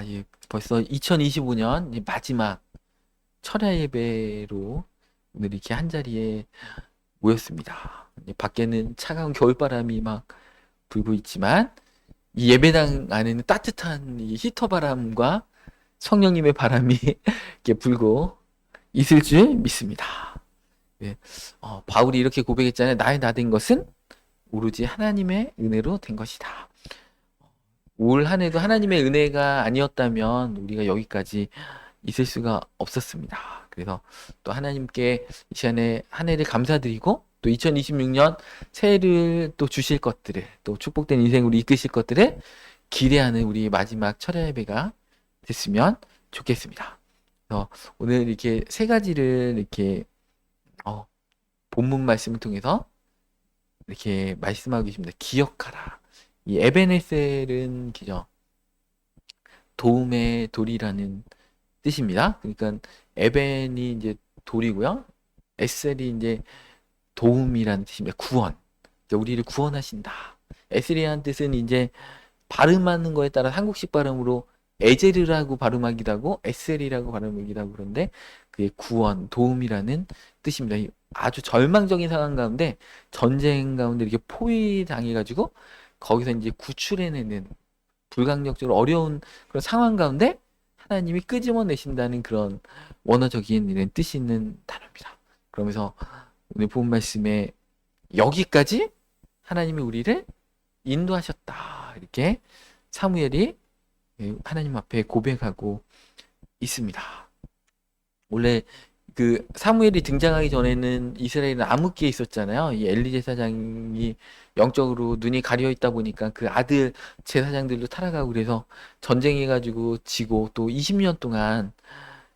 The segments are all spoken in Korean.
예, 벌써 2025년 마지막 철야 예배로 오늘 이렇게 한 자리에 모였습니다. 밖에는 차가운 겨울바람이 막 불고 있지만 이 예배당 안에는 따뜻한 이 히터 바람과 성령님의 바람이 이렇게 불고 있을 줄 믿습니다. 예, 바울이 이렇게 고백했잖아요. 나의 나 된 것은 오로지 하나님의 은혜로 된 것이다. 올 한 해도 하나님의 은혜가 아니었다면 우리가 여기까지 있을 수가 없었습니다. 그래서 또 하나님께 이 시간에 한 해를 감사드리고 또 2026년 새해를 또 주실 것들을 또 축복된 인생으로 이끄실 것들을 기대하는 우리 마지막 철야 예배가 됐으면 좋겠습니다. 그래서 오늘 이렇게 세 가지를 이렇게 본문 말씀을 통해서 이렇게 말씀하고 계십니다. 기억하라. 이 에베네셀은 기죠. 도움의 돌이라는 뜻입니다. 그러니까 에벤이 이제 돌이고요. 에셀이 이제 도움이라는 뜻입니다. 구원. 우리를 구원하신다. 에셀이라는 뜻은 이제 발음하는 거에 따라 한국식 발음으로 에제르라고 발음하기도 하고 에셀이라고 발음하기도 하고 그런데 그게 구원, 도움이라는 뜻입니다. 아주 절망적인 상황 가운데 전쟁 가운데 이렇게 포위당해가지고 거기서 이제 구출해내는 불강력적으로 어려운 그런 상황 가운데 하나님이 끄집어내신다는 그런 원어적인 이런 뜻이 있는 단어입니다. 그러면서 오늘 본 말씀에 여기까지 하나님이 우리를 인도하셨다. 이렇게 사무엘이 하나님 앞에 고백하고 있습니다. 원래 그 사무엘이 등장하기 전에는 이스라엘은 암흑기에 있었잖아요. 이 엘리 제사장이 영적으로 눈이 가려 있다 보니까 그 아들 제사장들도 타락하고 그래서 전쟁해가지고 지고 또 20년 동안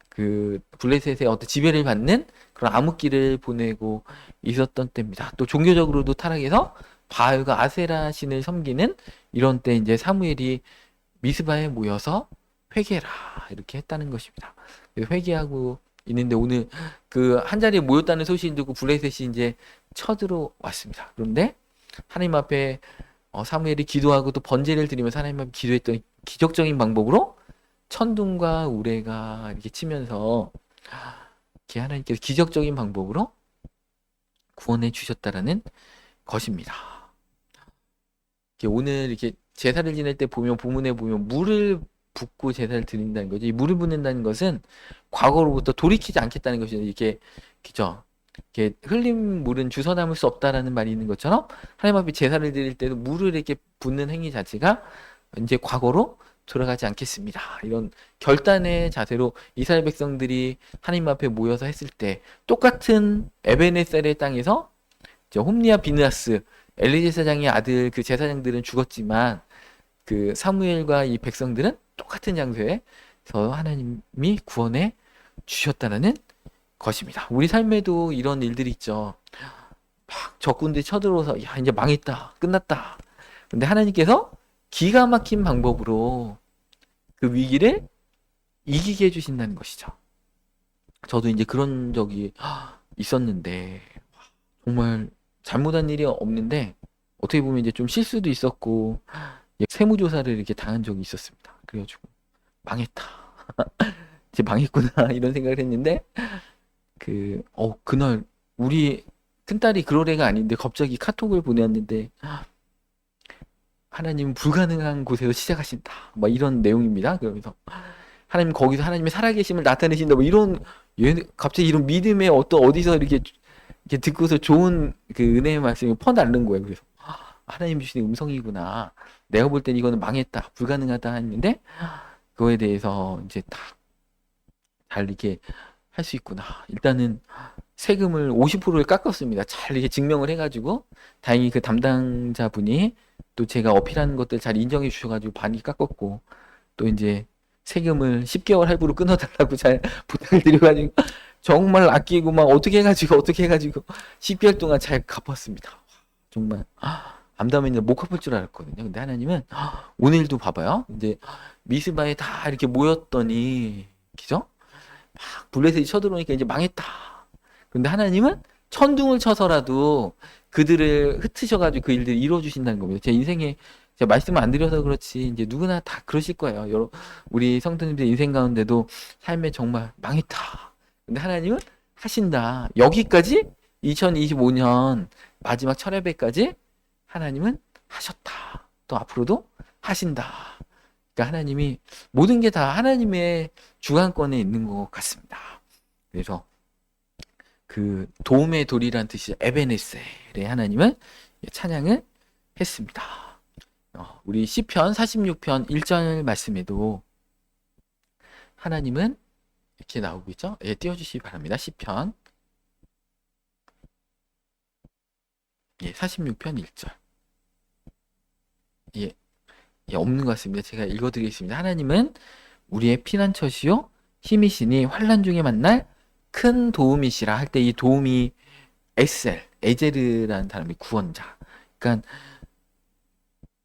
그 블레셋의 어떤 지배를 받는 그런 암흑기를 보내고 있었던 때입니다. 또 종교적으로도 타락해서 바알과 아세라 신을 섬기는 이런 때 이제 사무엘이 미스바에 모여서 회개라 이렇게 했다는 것입니다. 회개하고 있는데 오늘 그 한 자리에 모였다는 소식을 듣고 블레셋이 이제 쳐들어왔습니다. 그런데 하나님 앞에 사무엘이 기도하고 또 번제를 드리면서 하나님 앞에 기도했던 기적적인 방법으로 천둥과 우레가 이렇게 치면서 이렇게 하나님께서 기적적인 방법으로 구원해 주셨다라는 것입니다. 오늘 이렇게 제사를 지낼 때 보면 본문에 보면 물을 붓고 제사를 드린다는 거죠. 이 물을 붓는다는 것은 과거로부터 돌이키지 않겠다는 것이죠. 이렇게 그죠? 이렇게 흘린 물은 주워 담을 수 없다라는 말이 있는 것처럼 하나님 앞에 제사를 드릴 때도 물을 이렇게 붓는 행위 자체가 이제 과거로 돌아가지 않겠습니다. 이런 결단의 자세로 이스라엘 백성들이 하나님 앞에 모여서 했을 때 똑같은 에베네셀의 땅에서 홈리아 비느하스 엘리 제사장의 아들 그 제사장들은 죽었지만 그 사무엘과 이 백성들은 똑같은 장소에서 하나님이 구원해 주셨다는 것입니다. 우리 삶에도 이런 일들이 있죠. 막 적군들이 쳐들어와서 야 이제 망했다 끝났다. 근데 하나님께서 기가 막힌 방법으로 그 위기를 이기게 해주신다는 것이죠. 저도 이제 그런 적이 있었는데 정말 잘못한 일이 없는데 어떻게 보면 이제 좀 실수도 있었고 세무조사를 이렇게 당한 적이 있었습니다. 그래가지고 망했다. 이제 망했구나 이런 생각을 했는데 그날 우리 큰딸이 그럴 애가 아닌데 갑자기 카톡을 보내왔는데 하나님 불가능한 곳에서 시작하신다. 막 이런 내용입니다. 그러면서 하나님 거기서 하나님의 살아계심을 나타내신다. 뭐 이런 갑자기 이런 믿음의 어디서 이렇게 듣고서 좋은 그 은혜의 말씀이 퍼날른 거예요. 그래서 하나님 주시는 음성이구나. 내가 볼 땐 이거는 망했다, 불가능하다 했는데 그거에 대해서 이제 잘 이렇게 할 수 있구나. 일단은 세금을 50%를 깎았습니다. 잘 이렇게 증명을 해가지고 다행히 그 담당자분이 또 제가 어필하는 것들 잘 인정해 주셔가지고 반이 깎았고 또 이제 세금을 10개월 할부로 끊어달라고 잘 부탁을 드려가지고 정말 아끼고 막 어떻게 해가지고 10개월 동안 잘 갚았습니다. 정말 암담했는데 못 갚을 줄 알았거든요. 근데 하나님은 오늘도 봐봐요. 이제 미스바에 다 이렇게 모였더니 그죠? 막 블레셋이 쳐들어오니까 이제 망했다. 근데 하나님은 천둥을 쳐서라도 그들을 흩으셔가지고 그 일들을 이루어주신다는 겁니다. 제 인생에 제가 말씀을 안 드려서 그렇지 이제 누구나 다 그러실 거예요. 우리 성도님들 인생 가운데도 삶에 정말 망했다. 근데 하나님은 하신다. 여기까지 2025년 마지막 철야배까지 하나님은 하셨다. 또 앞으로도 하신다. 그러니까 하나님이 모든 게 다 하나님의 주관권에 있는 것 같습니다. 그래서 그 도움의 돌이란 뜻이 에베네셀의 하나님을 찬양을 했습니다. 우리 시편 46편 1절 말씀에도 하나님은 이렇게 나오고 있죠. 예, 띄워주시기 바랍니다. 시편 46편 1절. 예, 없는 것 같습니다. 제가 읽어드리겠습니다. 하나님은 우리의 피난처시요 힘이시니 환난 중에 만날 큰 도움이시라 할 때 이 도움이 에제르라는 단어이 구원자. 그러니까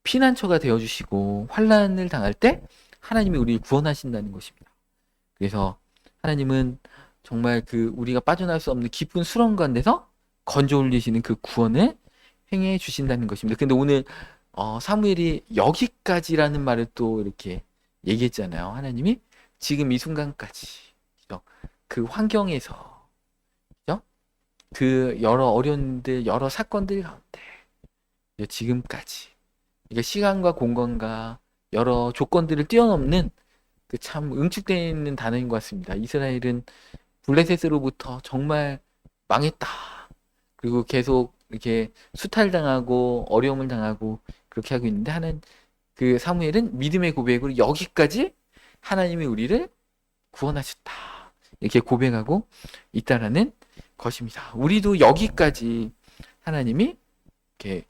피난처가 되어주시고 환난을 당할 때 하나님이 우리를 구원하신다는 것입니다. 그래서 하나님은 정말 그 우리가 빠져나갈 수 없는 깊은 수렁 가운데서 건져 올리시는 그 구원을 행해 주신다는 것입니다. 근데 오늘 사무엘이 여기까지라는 말을 또 이렇게 얘기했잖아요. 하나님이 지금 이 순간까지 그 환경에서 그 여러 어려움들, 여러 사건들 가운데 지금까지 그러니까 시간과 공간과 여러 조건들을 뛰어넘는 그 참 응축되어 있는 단어인 것 같습니다. 이스라엘은 블레셋으로부터 정말 망했다. 그리고 계속 이렇게 수탈당하고 어려움을 당하고 그렇게 하고 있는데 그 사무엘은 믿음의 고백으로 여기까지 하나님이 우리를 구원하셨다. 이렇게 고백하고 있다라는 것입니다. 우리도 여기까지 하나님이 이렇게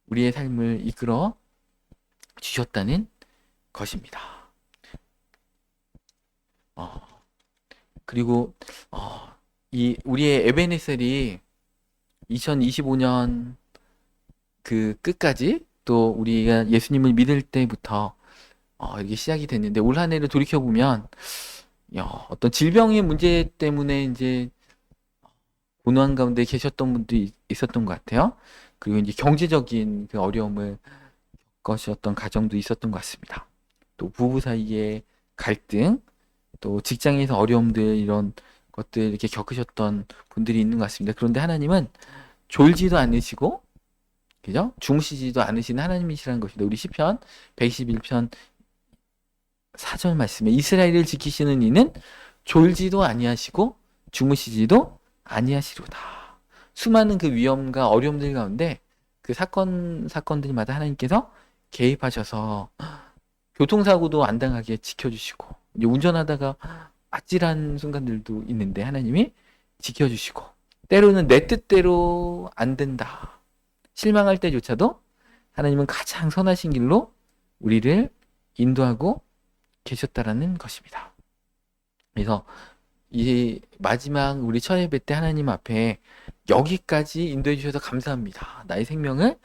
우리의 삶을 이끌어 주셨다는 것입니다. 그리고 이 우리의 에베네셀이 2025년 그 끝까지 또 우리가 예수님을 믿을 때부터 이게 시작이 됐는데 올 한 해를 돌이켜 보면 어떤 질병의 문제 때문에 이제 고난 가운데 계셨던 분도 있었던 것 같아요. 그리고 이제 경제적인 그 어려움을 겪으셨던 가정도 있었던 것 같습니다. 또 부부 사이의 갈등, 또 직장에서 어려움들 이런 것들 이렇게 겪으셨던 분들이 있는 것 같습니다. 그런데 하나님은 졸지도 않으시고 그죠? 주무시지도 않으신 하나님이시라는 것입니다. 우리 시편 121편 4절 말씀에 이스라엘을 지키시는 이는 졸지도 아니하시고 주무시지도 아니하시로다. 수많은 그 위험과 어려움들 가운데 그 사건들마다 하나님께서 개입하셔서 교통사고도 안 당하게 지켜주시고 이제 운전하다가 아찔한 순간들도 있는데 하나님이 지켜주시고 때로는 내 뜻대로 안 된다. 실망할 때조차도 하나님은 가장 선하신 길로 우리를 인도하고 계셨다라는 것입니다. 그래서 이 마지막 우리 첫 예배 때 하나님 앞에 여기까지 인도해 주셔서 감사합니다. 나의 생명을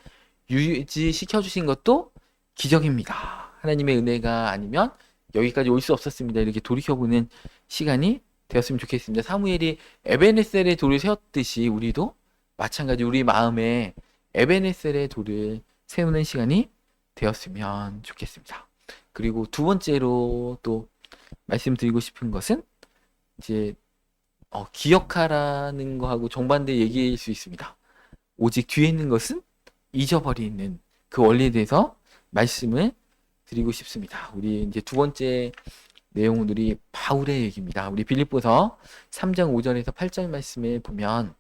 유지시켜 주신 것도 기적입니다. 하나님의 은혜가 아니면 여기까지 올 수 없었습니다. 이렇게 돌이켜보는 시간이 되었으면 좋겠습니다. 사무엘이 에베네셀의 돌을 세웠듯이 우리도 마찬가지 우리 마음에 에베네셀의 돌을 세우는 시간이 되었으면 좋겠습니다. 그리고 두 번째로 또 말씀드리고 싶은 것은 이제 기억하라는 거하고 정반대 얘기일 수 있습니다. 오직 뒤에 있는 것은 잊어버리는 그 원리에 대해서 말씀을 드리고 싶습니다. 우리 이제 두 번째 내용은 우리 바울의 얘기입니다. 우리 빌립보서 3장 5절에서 8절 말씀에 보면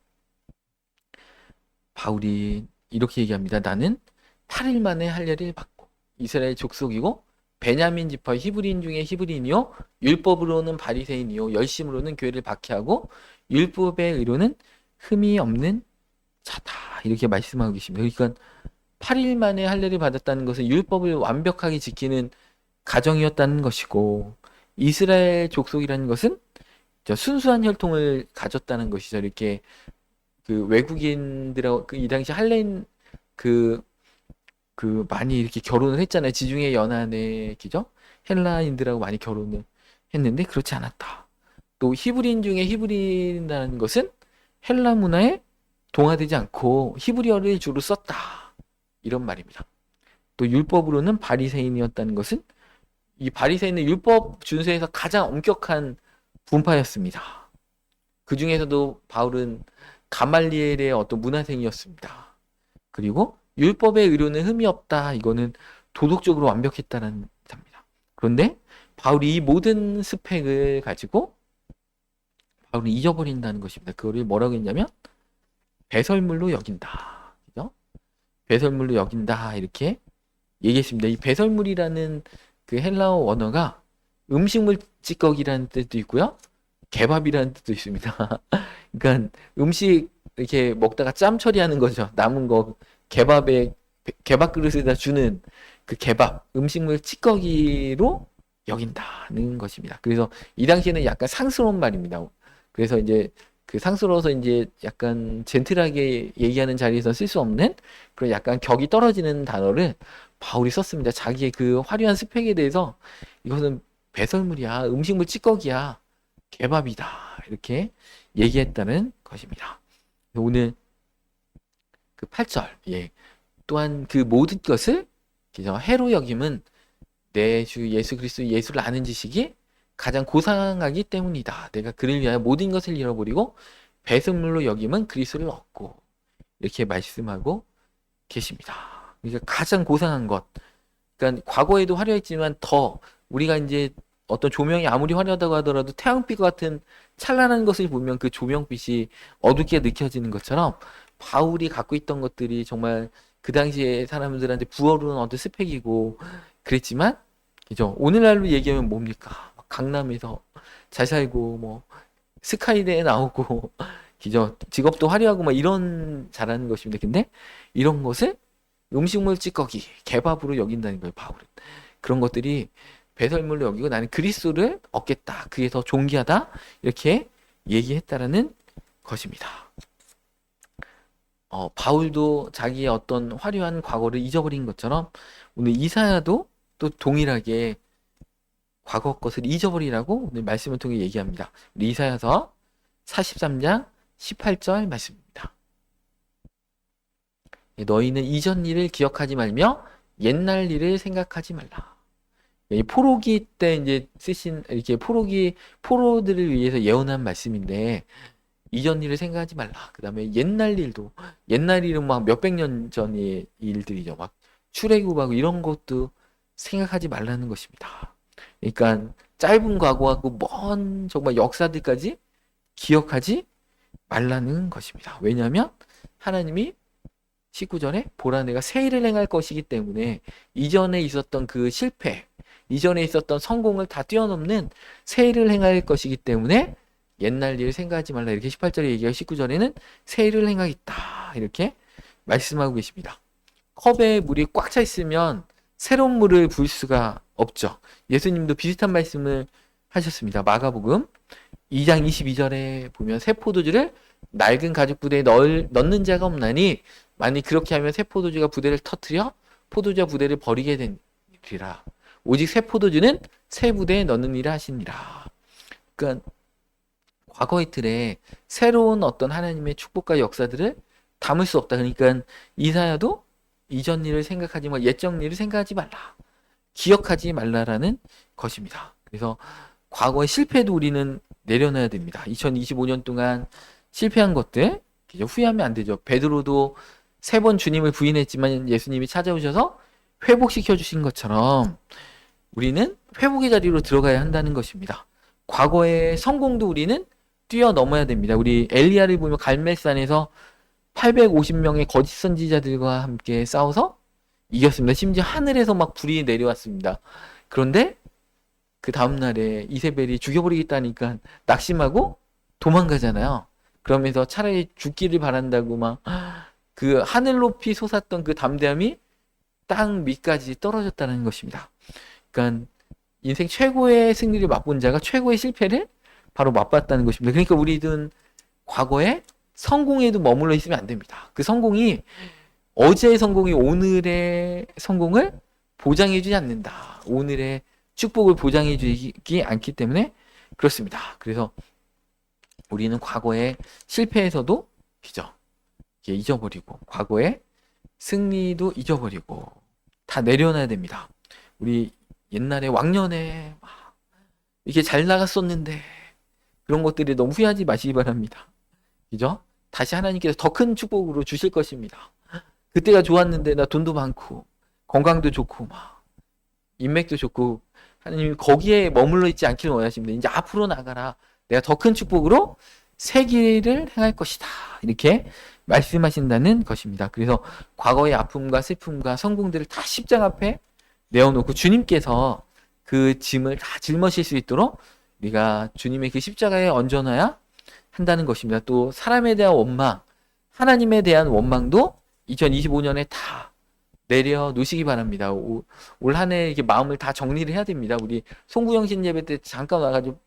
바울이 이렇게 얘기합니다. 나는 8일 만에 할례를 받고 이스라엘 족속이고 베냐민 지파 히브리인 중에 히브리인이요 율법으로는 바리새인이요 열심으로는 교회를 박해하고 율법의 의로는 흠이 없는 자다. 이렇게 말씀하고 계십니다. 그러니까 8일 만에 할례를 받았다는 것은 율법을 완벽하게 지키는 가정이었다는 것이고 이스라엘 족속이라는 것은 순수한 혈통을 가졌다는 것이죠. 이렇게 그 외국인들하고 이 당시 할례인 그 많이 이렇게 결혼을 했잖아요. 지중해 연안의 기죠. 헬라인들하고 많이 결혼을 했는데 그렇지 않았다. 또 히브리인 중에 히브리인이라는 것은 헬라 문화에 동화되지 않고 히브리어를 주로 썼다. 이런 말입니다. 또 율법으로는 바리새인이었다는 것은 이 바리새인은 율법 준수에서 가장 엄격한 분파였습니다. 그 중에서도 바울은 가말리엘의 어떤 문화생이었습니다. 그리고 율법의 의료는 흠이 없다. 이거는 도덕적으로 완벽했다는 답니다. 그런데 바울이 이 모든 스펙을 가지고 바울은 잊어버린다는 것입니다. 그거를 뭐라고 했냐면 배설물로 여긴다. 그죠? 배설물로 여긴다. 이렇게 얘기했습니다. 이 배설물이라는 그 헬라어 원어가 음식물 찌꺼기라는 뜻도 있고요. 개밥이라는 뜻도 있습니다. 그러니까 음식 이렇게 먹다가 짬 처리하는 거죠. 남은 거 개밥에 개밥 그릇에다 주는 그 개밥 음식물 찌꺼기로 여긴다는 것입니다. 그래서 이 당시에는 약간 상스러운 말입니다. 그래서 이제 그 상스러워서 이제 약간 젠틀하게 얘기하는 자리에서 쓸 수 없는 그런 약간 격이 떨어지는 단어를 바울이 썼습니다. 자기의 그 화려한 스펙에 대해서 이것은 배설물이야, 음식물 찌꺼기야, 개밥이다 이렇게 얘기했다는 것입니다. 오늘 그 8절 예. 또한 그 모든 것을 해로 여김은 내 주 예수 그리스도 예수를 아는 지식이 가장 고상하기 때문이다. 내가 그를 위하여 모든 것을 잃어버리고 배설물로 여김은 그리스도를 얻고 이렇게 말씀하고 계십니다. 그러니까 가장 고상한 것. 그러니까 과거에도 화려했지만 더 우리가 이제 어떤 조명이 아무리 화려하다고 하더라도 태양빛 같은 찬란한 것을 보면 그 조명빛이 어둡게 느껴지는 것처럼 바울이 갖고 있던 것들이 정말 그 당시에 사람들한테 부어오르는 어떤 스펙이고 그랬지만 그죠? 오늘날로 얘기하면 뭡니까? 강남에서 잘 살고 뭐 스카이대에 나오고 그죠? 직업도 화려하고 막 이런 잘하는 것입니다. 근데 이런 것을 음식물 찌꺼기, 개밥으로 여긴다는 거예요, 바울은. 그런 것들이 배설물로 여기고 나는 그리스도를 얻겠다. 그게 더 존귀하다. 이렇게 얘기했다라는 것입니다. 바울도 자기의 어떤 화려한 과거를 잊어버린 것처럼 오늘 이사야도 또 동일하게 과거 것을 잊어버리라고 오늘 말씀을 통해 얘기합니다. 우리 이사야서 43장 18절 말씀입니다. 너희는 이전 일을 기억하지 말며 옛날 일을 생각하지 말라. 이 포로기 때 이제 쓰신 이렇게 포로들을 위해서 예언한 말씀인데 이전 일을 생각하지 말라. 그 다음에 옛날 일도 옛날 일은 막 몇백 년 전의 일들이죠. 막 출애굽하고 이런 것도 생각하지 말라는 것입니다. 그러니까 짧은 과거하고 먼 정말 역사들까지 기억하지 말라는 것입니다. 왜냐하면 하나님이 19절에 보라 내가 새 일을 행할 것이기 때문에 이전에 있었던 그 실패, 이전에 있었던 성공을 다 뛰어넘는 새 일을 행할 것이기 때문에 옛날 일을 생각하지 말라. 이렇게 18절에 얘기하고 19절에는 새 일을 행하겠다. 이렇게 말씀하고 계십니다. 컵에 물이 꽉 차 있으면 새로운 물을 부을 수가 없죠. 예수님도 비슷한 말씀을 하셨습니다. 마가복음 2장 22절에 보면 새 포도주를 낡은 가죽 부대에 넣는 자가 없나니 만일 그렇게 하면 새 포도주가 부대를 터뜨려 포도주와 부대를 버리게 되리라. 오직 새 포도주는 새 부대에 넣느니라 하시니라. 그러니까 과거의 틀에 새로운 어떤 하나님의 축복과 역사들을 담을 수 없다. 그러니까 이사야도 이전 일을 생각하지 말, 옛적 일을 생각하지 말라. 기억하지 말라라는 것입니다. 그래서 과거의 실패도 우리는 내려놔야 됩니다. 2025년 동안 실패한 것들 후회하면 안 되죠. 베드로도 3번 주님을 부인했지만 예수님이 찾아오셔서 회복시켜 주신 것처럼 우리는 회복의 자리로 들어가야 한다는 것입니다. 과거의 성공도 우리는 뛰어넘어야 됩니다. 우리 엘리야를 보면 갈멜산에서 850명의 거짓 선지자들과 함께 싸워서 이겼습니다. 심지어 하늘에서 막 불이 내려왔습니다. 그런데 그 다음날에 이세벨이 죽여버리겠다니까 낙심하고 도망가잖아요. 그러면서 차라리 죽기를 바란다고 막 그 하늘 높이 솟았던 그 담대함이 땅 밑까지 떨어졌다는 것입니다. 그러니까 인생 최고의 승리를 맛본 자가 최고의 실패를 바로 맛봤다는 것입니다. 그러니까 우리는 과거에 성공에도 머물러 있으면 안 됩니다. 그 성공이 어제의 성공이 오늘의 성공을 보장해주지 않는다. 오늘의 축복을 보장해주지 않기 때문에 그렇습니다. 그래서 우리는 과거의 실패에서도 잊어버리고 과거의 승리도 잊어버리고 다 내려놔야 됩니다. 우리 옛날에 왕년에 막 이렇게 잘 나갔었는데 그런 것들이 너무 후회하지 마시기 바랍니다. 그죠? 다시 하나님께서 더 큰 축복으로 주실 것입니다. 그때가 좋았는데 나 돈도 많고 건강도 좋고 막 인맥도 좋고 하나님 거기에 머물러 있지 않기를 원하십니다. 이제 앞으로 나가라. 내가 더 큰 축복으로 새 길을 행할 것이다. 이렇게 말씀하신다는 것입니다. 그래서 과거의 아픔과 슬픔과 성공들을 다 십자가 앞에 내어놓고 주님께서 그 짐을 다 짊어질 수 있도록 우리가 주님의 그 십자가에 얹어놔야 한다는 것입니다. 또 사람에 대한 원망, 하나님에 대한 원망도 2025년에 다 내려놓으시기 바랍니다. 올 한 해 이렇게 마음을 다 정리를 해야 됩니다. 우리 송구영신 예배 때 잠깐 와가지고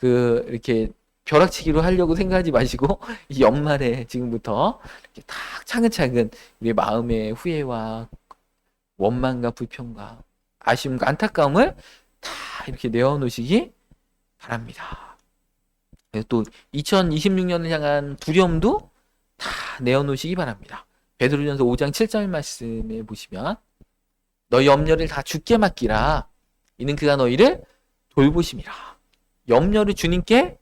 이렇게 벼락치기로 하려고 생각하지 마시고 이 연말에 지금부터 이렇게 딱 차근차근 우리 마음의 후회와 원망과 불평과 아쉬움과 안타까움을 다 이렇게 내어놓으시기 바랍니다. 또 2026년을 향한 두려움도 다 내어놓으시기 바랍니다. 베드로전서 5장 7절 말씀에 보시면 너희 염려를 다 주께 맡기라. 이는 그가 너희를 돌보심이라. 염려를 주님께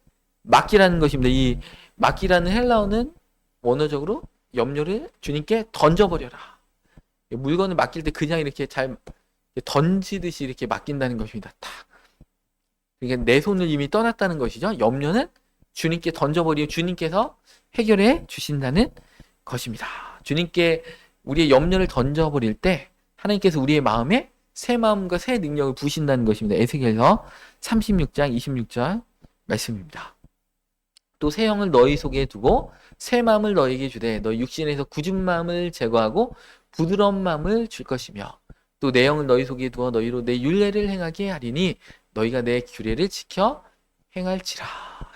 맡기라는 것입니다. 이 맡기라는 헬라어는 원어적으로 염려를 주님께 던져버려라. 물건을 맡길 때 그냥 이렇게 잘 던지듯이 이렇게 맡긴다는 것입니다. 딱. 그러니까 내 손을 이미 떠났다는 것이죠. 염려는 주님께 던져버리고 주님께서 해결해 주신다는 것입니다. 주님께 우리의 염려를 던져버릴 때 하나님께서 우리의 마음에 새 마음과 새 능력을 부으신다는 것입니다. 에스겔서 36장 26절 말씀입니다. 또 새 영을 너희 속에 두고 새 마음을 너희에게 주되 너희 육신에서 굳은 마음을 제거하고 부드러운 마음을 줄 것이며 또 내 영을 너희 속에 두어 너희로 내 율례를 행하게 하리니 너희가 내 규례를 지켜 행할지라.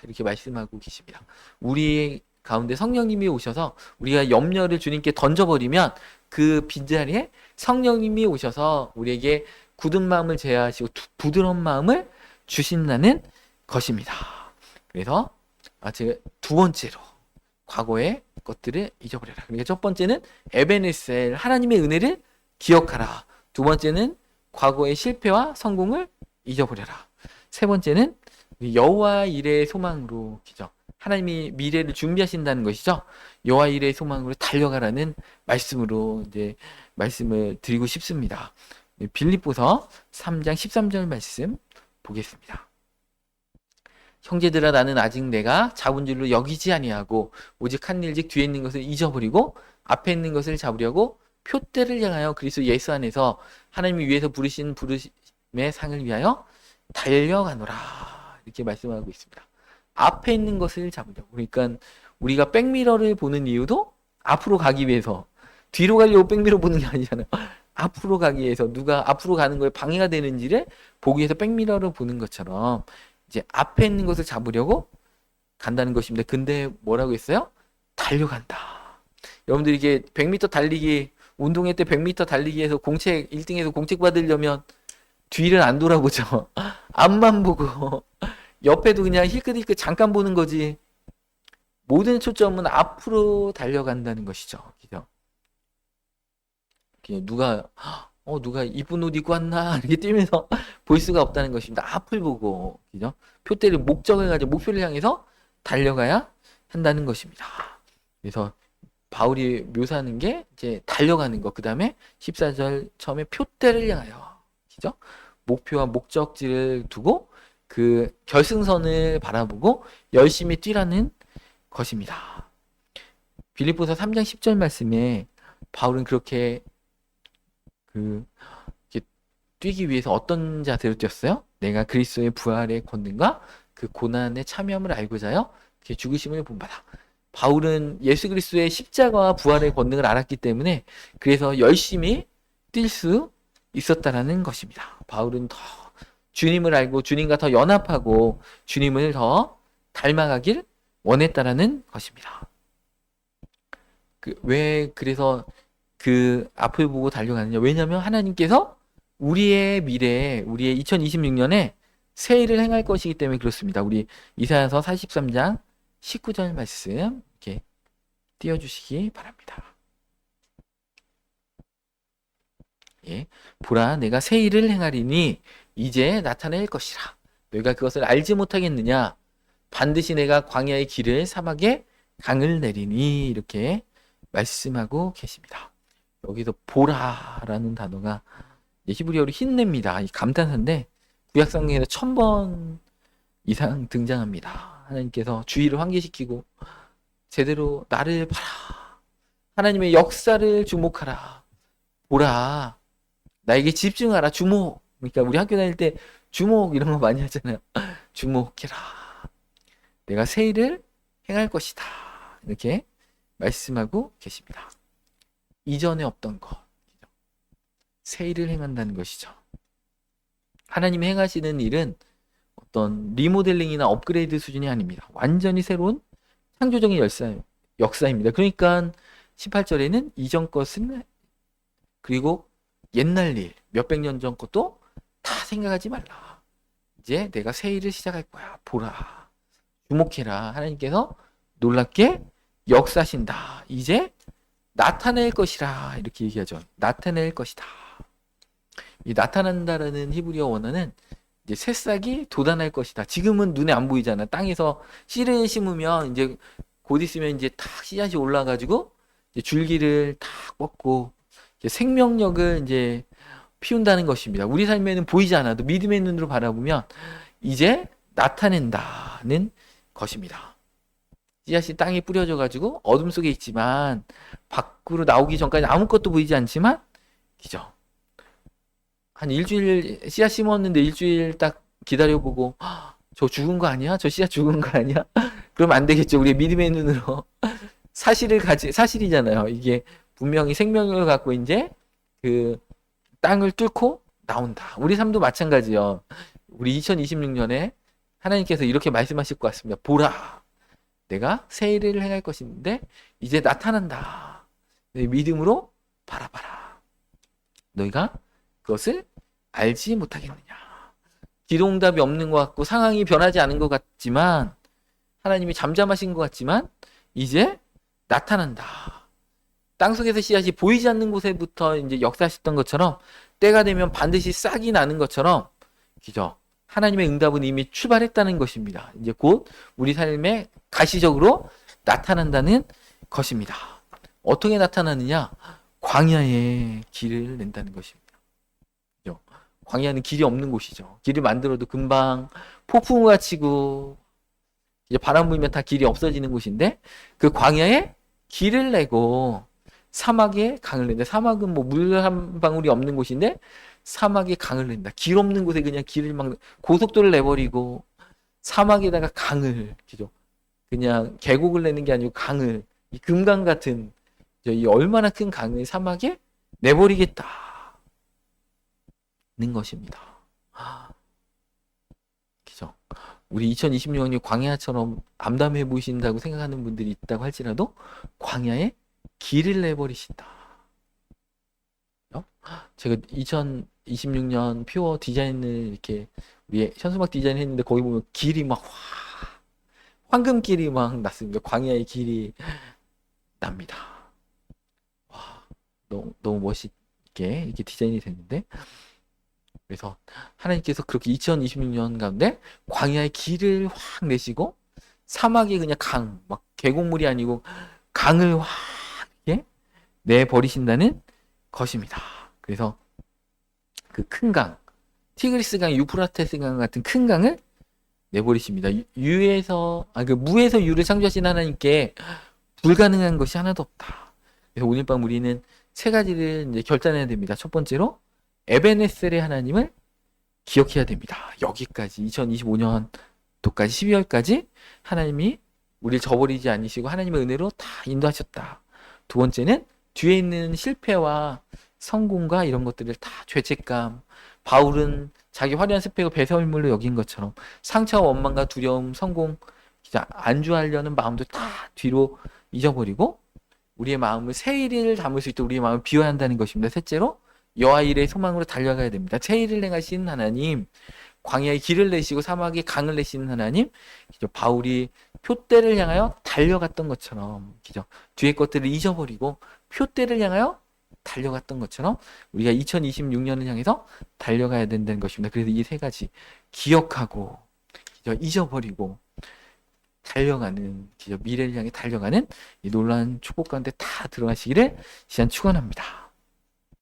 이렇게 말씀하고 계십니다. 우리 가운데 성령님이 오셔서 우리가 염려를 주님께 던져버리면 그 빈자리에 성령님이 오셔서 우리에게 굳은 마음을 제하시고 부드러운 마음을 주신다는 것입니다. 그래서 제가 두 번째로 과거의 것들을 잊어버려라. 그러니까 첫 번째는 에베네셀 하나님의 은혜를 기억하라. 두 번째는 과거의 실패와 성공을 잊어버려라. 세 번째는 여호와 일의 소망으로 기죠. 하나님이 미래를 준비하신다는 것이죠. 여호와 일의 소망으로 달려가라는 말씀으로 이제 말씀을 드리고 싶습니다. 빌립보서 3장 13절 말씀 보겠습니다. 형제들아 나는 아직 내가 잡은 줄로 여기지 아니하고 오직 한 일즉 뒤에 있는 것을 잊어버리고 앞에 있는 것을 잡으려고 표대를 향하여 그리스도 예수 안에서 하나님이 위에서 부르신 부르심의 상을 위하여 달려가노라. 이렇게 말씀하고 있습니다. 앞에 있는 것을 잡으려고. 그러니까 우리가 백미러를 보는 이유도 앞으로 가기 위해서, 뒤로 가려고 백미러 보는 게 아니잖아요. 앞으로 가기 위해서, 누가 앞으로 가는 거에 방해가 되는지를 보기 위해서 백미러를 보는 것처럼 이제 앞에 있는 것을 잡으려고 간다는 것입니다. 근데 뭐라고 했어요? 달려간다. 여러분들 이게 100m 달리기, 운동회 때 100m 달리기에서 1등에서 공책 받으려면 뒤를 안 돌아보죠. 앞만 보고 옆에도 그냥 힐끗힐끗 잠깐 보는 거지. 모든 초점은 앞으로 달려간다는 것이죠. 그죠? 누가 이쁜 옷 입고 왔나 이렇게 뛰면서 볼 수가 없다는 것입니다. 앞을 보고, 그죠? 표대를 목적을 가지고 목표를 향해서 달려가야 한다는 것입니다. 그래서 바울이 묘사하는 게 이제 달려가는 것, 그 다음에 14절 처음에 표대를 향하여, 그죠? 목표와 목적지를 두고 그 결승선을 바라보고 열심히 뛰라는 것입니다. 빌립보서 3장 10절 말씀에 바울은 그렇게 뛰기 위해서 어떤 자세로 뛰었어요? 내가 그리스도의 부활의 권능과 그 고난의 참여함을 알고자 하여 그의 죽으심을 본받아. 바울은 예수 그리스도의 십자가와 부활의 권능을 알았기 때문에 그래서 열심히 뛸 수 있었다라는 것입니다. 바울은 더 주님을 알고 주님과 더 연합하고 주님을 더 닮아가길 원했다라는 것입니다. 왜 그래서 그 앞을 보고 달려가느냐? 왜냐하면 하나님께서 우리의 미래에, 우리의 2026년에 새 일을 행할 것이기 때문에 그렇습니다. 우리 이사야서 43장 19절 말씀 이렇게 띄워주시기 바랍니다. 예. 보라, 내가 새 일을 행하리니 이제 나타낼 것이라. 너희가 그것을 알지 못하겠느냐? 반드시 내가 광야의 길을 사막에 강을 내리니 이렇게 말씀하고 계십니다. 여기서 보라라는 단어가 히브리어로 힘냅니다. 이 감탄사인데 구약성경에서 1000번 이상 등장합니다. 하나님께서 주의를 환기시키고 제대로 나를 봐라. 하나님의 역사를 주목하라. 보라. 나에게 집중하라. 주목. 그러니까 우리 학교 다닐 때 주목 이런 거 많이 하잖아요. 주목해라. 내가 새 일을 행할 것이다. 이렇게 말씀하고 계십니다. 이전에 없던 것. 새 일을 행한다는 것이죠. 하나님이 행하시는 일은 어떤 리모델링이나 업그레이드 수준이 아닙니다. 완전히 새로운 창조적인 역사입니다. 그러니까 18절에는 이전 것은 그리고 옛날 일, 몇백 년 전 것도 다 생각하지 말라. 이제 내가 새 일을 시작할 거야. 보라. 주목해라. 하나님께서 놀랍게 역사하신다. 이제 나타낼 것이라. 이렇게 얘기하죠. 나타낼 것이다. 이 나타난다라는 히브리어 원어는 이제 새싹이 돋아날 것이다. 지금은 눈에 안 보이잖아. 땅에서 씨를 심으면 이제 곧 있으면 이제 탁 씨앗이 올라가지고 이제 줄기를 탁 뻗고 이제 생명력을 이제 피운다는 것입니다. 우리 삶에는 보이지 않아도 믿음의 눈으로 바라보면 이제 나타낸다는 것입니다. 씨앗이 땅에 뿌려져 가지고 어둠 속에 있지만 밖으로 나오기 전까지 아무것도 보이지 않지만 그죠? 한 일주일 씨앗 심었는데 일주일 딱 기다려보고 저 죽은 거 아니야? 저 씨앗 죽은 거 아니야? 그러면 안 되겠죠. 우리 믿음의 눈으로 사실이잖아요. 이게 분명히 생명력을 갖고 이제 그 땅을 뚫고 나온다. 우리 삶도 마찬가지요. 우리 2026년에 하나님께서 이렇게 말씀하실 것 같습니다. 보라, 내가 새 일을 행할 것인데 이제 나타난다. 믿음으로 바라봐라. 너희가 그것을 알지 못하겠느냐. 기도응답이 없는 것 같고 상황이 변하지 않은 것 같지만 하나님이 잠잠하신 것 같지만 이제 나타난다. 땅속에서 씨앗이 보이지 않는 곳에부터 이제 역사하셨던 것처럼 때가 되면 반드시 싹이 나는 것처럼 그죠? 하나님의 응답은 이미 출발했다는 것입니다. 이제 곧 우리 삶에 가시적으로 나타난다는 것입니다. 어떻게 나타나느냐? 광야에 길을 낸다는 것입니다. 그죠? 광야는 길이 없는 곳이죠. 길을 만들어도 금방 폭풍우가 치고 이제 바람 불면 다 길이 없어지는 곳인데 그 광야에 길을 내고 사막에 강을 낸다. 사막은 뭐 물 한 방울이 없는 곳인데 사막에 강을 낸다. 길 없는 곳에 그냥 길을 막 고속도로를 내버리고 사막에다가 강을 그죠? 그냥 계곡을 내는 게 아니고 강을 이 금강 같은 이 얼마나 큰 강을 사막에 내버리겠다는 것입니다. 그죠? 우리 2026년이 광야처럼 암담해 보이신다고 생각하는 분들이 있다고 할지라도 광야에 길을 내버리신다. 제가 2026년 퓨어 디자인을 이렇게 위에 현수막 디자인 했는데 거기 보면 길이 막 황금길이 막 났습니다. 광야의 길이 납니다. 와, 너무 멋있게 이렇게 디자인이 됐는데 그래서 하나님께서 그렇게 2026년 가운데 광야의 길을 확 내시고 사막이 그냥 막 계곡물이 아니고 강을 확 이렇게 내버리신다는 것입니다. 그래서 그 큰 강, 티그리스 강, 유프라테스 강 같은 큰 강을 내버리십니다. 무에서 유를 창조하신 하나님께 불가능한 것이 하나도 없다. 그래서 오늘 밤 우리는 세 가지를 이제 결단해야 됩니다. 첫 번째로 에베네셀의 하나님을 기억해야 됩니다. 여기까지 2025년도까지 12월까지 하나님이 우리를 저버리지 않으시고 하나님의 은혜로 다 인도하셨다. 두 번째는 뒤에 있는 실패와 성공과 이런 것들을 다 죄책감, 바울은 자기 화려한 스펙을 배설물로 여긴 것처럼 상처와 원망과 두려움, 성공, 안주하려는 마음도 다 뒤로 잊어버리고 우리의 마음을 새 일을 담을 수 있도록 우리의 마음을 비워야 한다는 것입니다. 셋째로 여호와 일의 소망으로 달려가야 됩니다. 새 일을 행하신 하나님, 광야에 길을 내시고 사막에 강을 내시는 하나님, 그죠? 바울이 표대를 향하여 달려갔던 것처럼, 그죠? 뒤에 것들을 잊어버리고 표대를 향하여 달려갔던 것처럼 우리가 2026년을 향해서 달려가야 된다는 것입니다. 그래서 이 세 가지 기억하고 잊어버리고 달려가는 미래를 향해 달려가는 이 놀라운 축복 가운데 다 들어가시기를 시간 축원합니다.